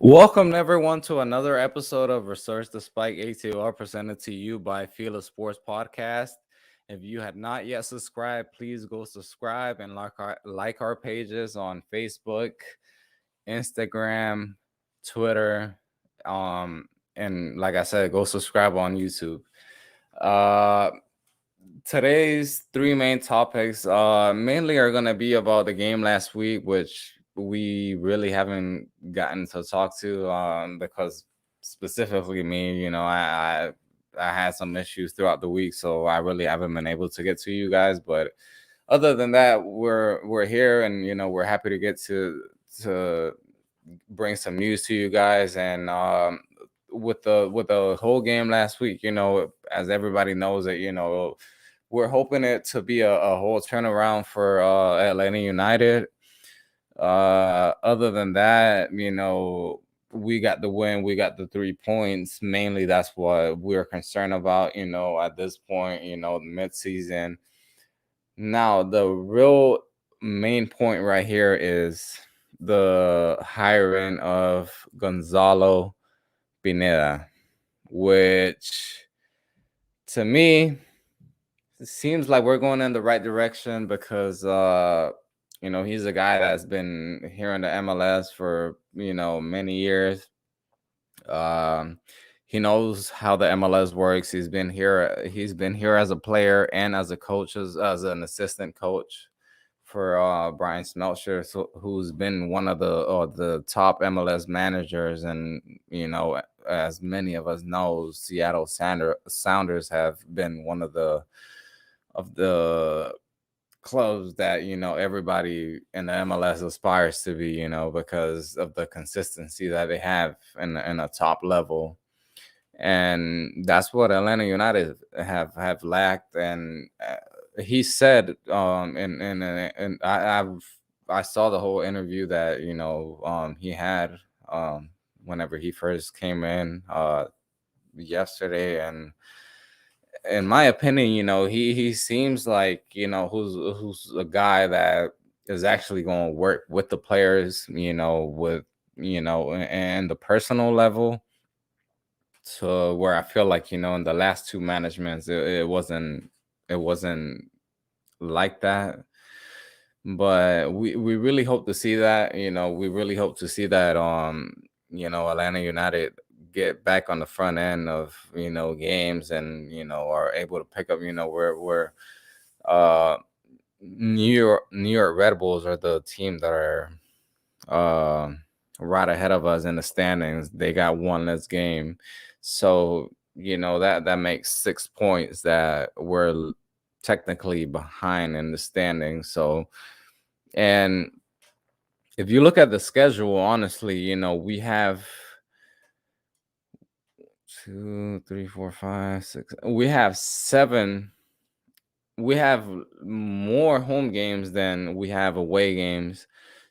Welcome everyone to another episode of Resurge The Spike Are presented to you by FILA Sports Podcast. If you had not yet subscribed, please go subscribe and like our pages on Facebook, Instagram, Twitter, and like I said, go subscribe on YouTube. Uh, Today's three main topics mainly are going to be about the game last week, which we really haven't gotten to talk to because specifically me, I had some issues throughout the week, so I really haven't been able to get to you guys. But other than that, we're here, and we're happy to get to bring some news to you guys. And with the whole game last week, as everybody knows that we're hoping it to be a whole turnaround for Atlanta United. Other than that, we got the win, we got the 3 points. Mainly, that's what we're concerned about, at this point, the midseason. Now, the real main point right here is the hiring of Gonzalo Pineda, which to me, it seems like we're going in the right direction because he's a guy that's been here in the MLS for many years. He knows how the MLS works. He's been here. He's been here as a player and as a coach, as an assistant coach for Brian Smeltzer, who's been one of the top MLS managers. And as many of us know, Seattle Sounders have been one of the clubs that everybody in the MLS aspires to be, because of the consistency that they have in a top level. And that's what Atlanta United have lacked. And he said, and I saw the whole interview that he had whenever he first came in yesterday. And in my opinion, he seems like who's a guy that is actually going to work with the players, with and the personal level, to where I feel like in the last two managements it wasn't like that. But we really hope to see that. We really hope to see that Atlanta United get back on the front end of games, and are able to pick up where New York Red Bulls are the team that are right ahead of us in the standings. They got one less game, so that makes 6 points that we're technically behind in the standings. So, and if you look at the schedule, honestly, we have 2, 3, 4, 5, 6. We have 7. We have more home games than we have away games.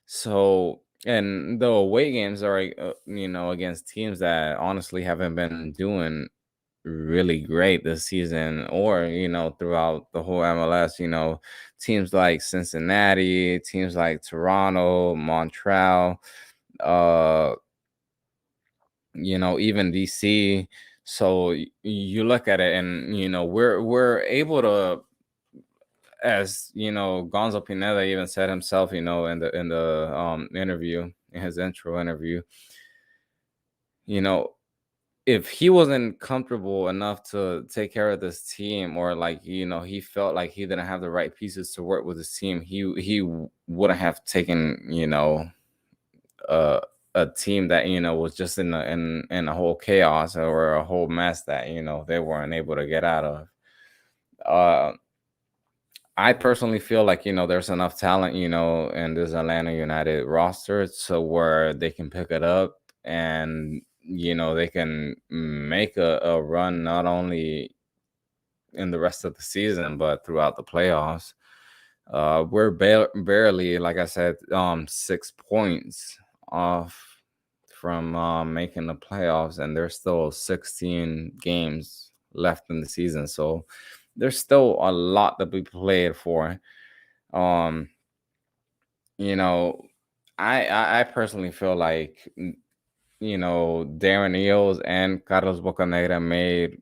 So, and the away games are, against teams that honestly haven't been doing really great this season, or throughout the whole MLS. Teams like Cincinnati, teams like Toronto, Montreal, even DC. So you look at it, and we're able to, as Gonzo Pineda even said himself, in the interview, in his intro interview, if he wasn't comfortable enough to take care of this team, or like he felt like he didn't have the right pieces to work with his team, he wouldn't have taken a team that was just in a whole chaos, or a whole mess that they weren't able to get out of. I personally feel like there's enough talent in this Atlanta United roster, so where they can pick it up, and they can make a run, not only in the rest of the season but throughout the playoffs. We're barely, like I said, 6 points off from making the playoffs, and there's still 16 games left in the season, so there's still a lot to be played for. um you know I personally feel like Darren Eales and Carlos Bocanegra made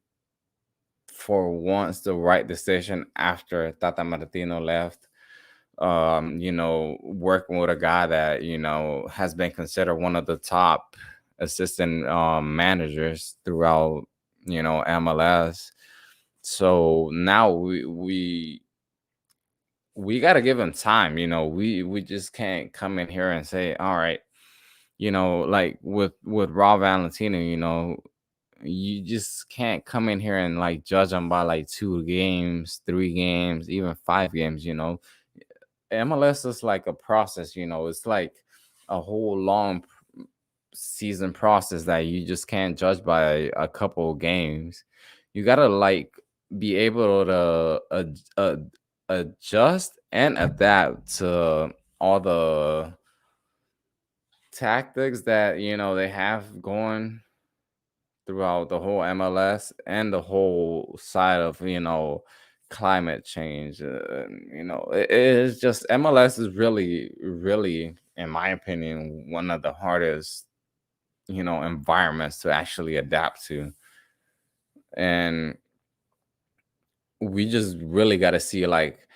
for once the right decision after Tata Martino left. Working with a guy that, has been considered one of the top assistant managers throughout, MLS. So now we got to give him time. We just can't come in here and say, all right, like with Raw Valentino, you just can't come in here and like judge them by like 2 games, 3 games, even 5 games. MLS is like a process. It's like a whole long season process that you just can't judge by a couple of games. You gotta like be able to adjust and adapt to all the tactics that they have going throughout the whole MLS and the whole side of climate change. It is just MLS is really, really, in my opinion, one of the hardest environments to actually adapt to, and we just really got to see like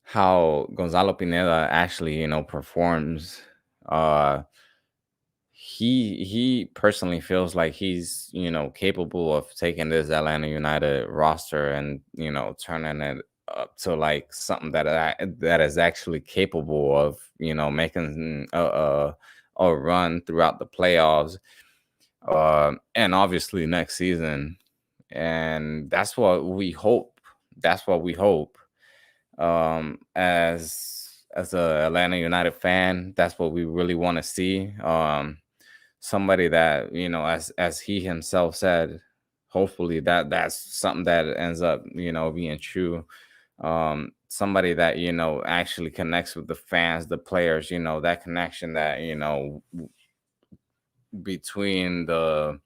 how Gonzalo Pineda actually performs. uh he personally feels like he's capable of taking this Atlanta United roster and turning it up to like something that is actually capable of making a run throughout the playoffs, and obviously next season. And that's what we hope. That's what we hope. As a Atlanta United fan, that's what we really want to see. Somebody that as he himself said, hopefully that's something that ends up being true. Somebody that actually connects with the fans, the players, that connection that between the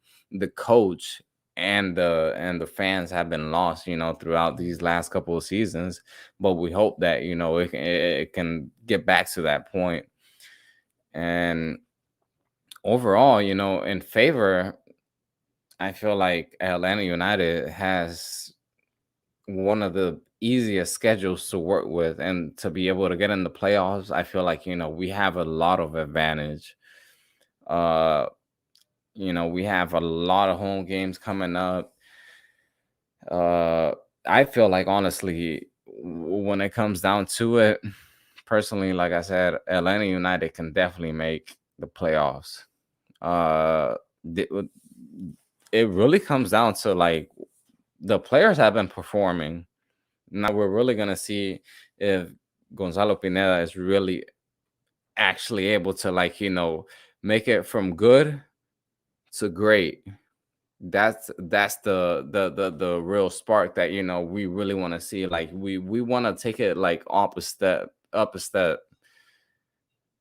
coach and the fans have been lost throughout these last couple of seasons. But we hope that it can get back to that point. And overall, in favor, I feel like Atlanta United has one of the easiest schedules to work with, and to be able to get in the playoffs, I feel like we have a lot of advantage. uh we have a lot of home games coming up. uh I feel like, honestly, when it comes down to it, personally, like I said, Atlanta United can definitely make the playoffs. uh th- it really comes down to like the players have been performing. Now we're really gonna see if Gonzalo Pineda is really actually able to like make it from good to great. That's the real spark that we really want to see. Like we want to take it like up a step.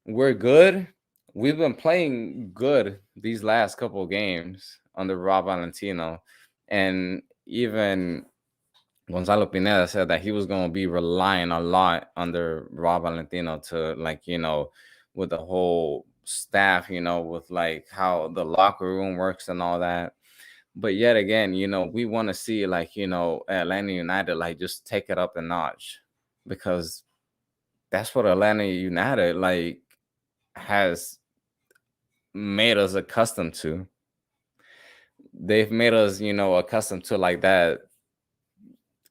We're good. We've been playing good these last couple of games under Rob Valentino, and even Gonzalo Pineda said that he was going to be relying a lot under Rob Valentino to like with the whole staff, with like how the locker room works and all that. But yet again, we want to see like Atlanta United like just take it up a notch, because that's what Atlanta United like has made us accustomed to. They've made us accustomed to like that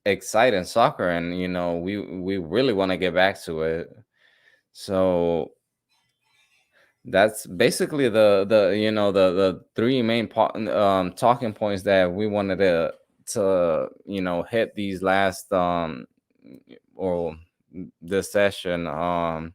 exciting soccer, and we really want to get back to it. So that's basically the three main talking points that we wanted to hit these last or this session.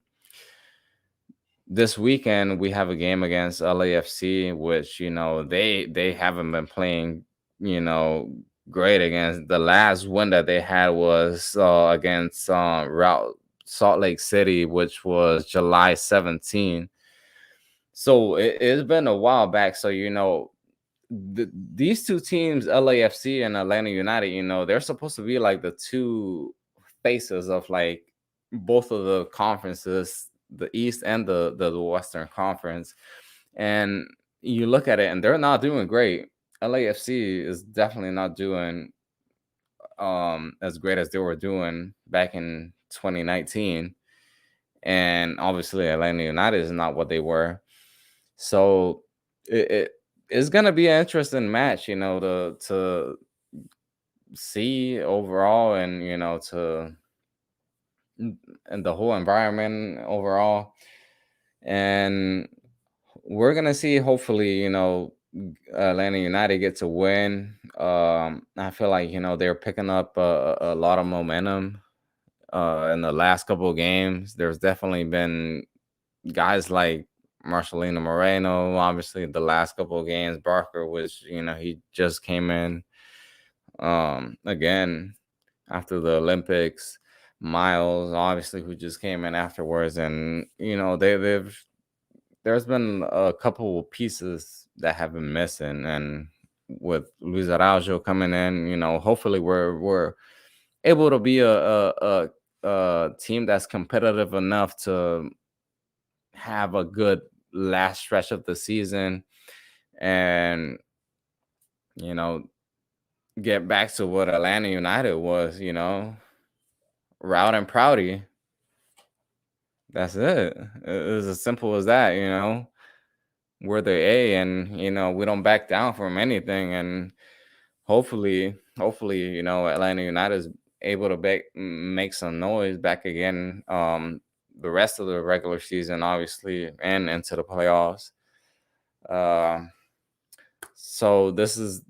This weekend we have a game against LAFC, which they haven't been playing you know great. Against the last win that they had was against Salt Lake City, which was July 17th. So it's been a while back. So these two teams, LAFC and Atlanta United, they're supposed to be like the two faces of like both of the conferences, the East and the Western Conference. And you look at it and they're not doing great. LAFC is definitely not doing as great as they were doing back in 2019. And obviously Atlanta United is not what they were. So it it's gonna be an interesting match, to see overall, and to and the whole environment overall. And we're gonna see. Hopefully, Atlanta United gets a win. I feel like they're picking up a lot of momentum in the last couple of games. There's definitely been guys like Marcelino Moreno. Obviously, the last couple of games, Barker was he just came in again after the Olympics. Miles, obviously, who just came in afterwards, and they've there's been a couple of pieces that have been missing, and with Luis Araujo coming in, hopefully we're able to be a team that's competitive enough to have a good last stretch of the season, and you know get back to what Atlanta United was, Route and Proudy. That's it. It's as simple as that, We're the A, and we don't back down from anything. And hopefully, Atlanta United is able to make some noise back again. The rest of the regular season, obviously, and into the playoffs. So this has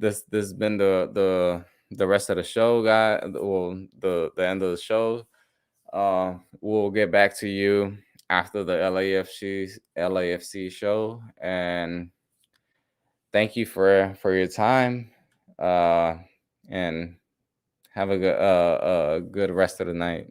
been the rest of the show, guy. Well, the end of the show. We'll get back to you after the LAFC show, and thank you for your time, and have a good rest of the night.